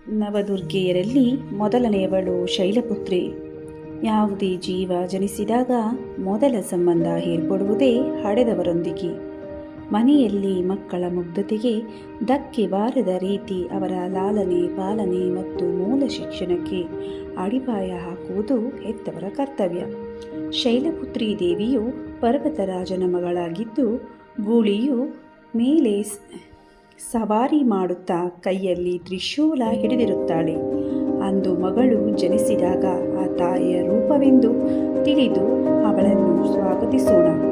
ನವದುರ್ಗೆಯರಲ್ಲಿ ಮೊದಲನೆಯವಳು ಶೈಲಪುತ್ರಿ. ಯಾವುದೇ ಜೀವ ಜನಿಸಿದಾಗ ಮೊದಲ ಸಂಬಂಧ ಏರ್ಪಡುವುದೇ ಹಡೆದವರೊಂದಿಗೆ. ಮನೆಯಲ್ಲಿ ಮಕ್ಕಳ ಮುಗ್ಧತೆಗೆ ಧಕ್ಕೆ ಬಾರದ ರೀತಿ ಅವರ ಲಾಲನೆ ಪಾಲನೆ ಮತ್ತು ಮೂಲ ಶಿಕ್ಷಣಕ್ಕೆ ಅಡಿಪಾಯ ಹಾಕುವುದು ಹೆತ್ತವರ ಕರ್ತವ್ಯ. ಶೈಲಪುತ್ರಿ ದೇವಿಯು ಪರ್ವತರಾಜನ ಮಗಳಾಗಿದ್ದು, ಗೂಳಿಯು ಮೇಲೆ ಸವಾರಿ ಮಾಡುತ್ತಾ ಕೈಯಲ್ಲಿ ತ್ರಿಶೂಲ ಹಿಡಿದಿರುತ್ತಾಳೆ. ಅಂದು ಮಗಳು ಜನಿಸಿದಾಗ ಆ ತಾಯಿಯ ರೂಪವೆಂದು ತಿಳಿದು ಅವಳನ್ನು ಸ್ವಾಗತಿಸೋಣ.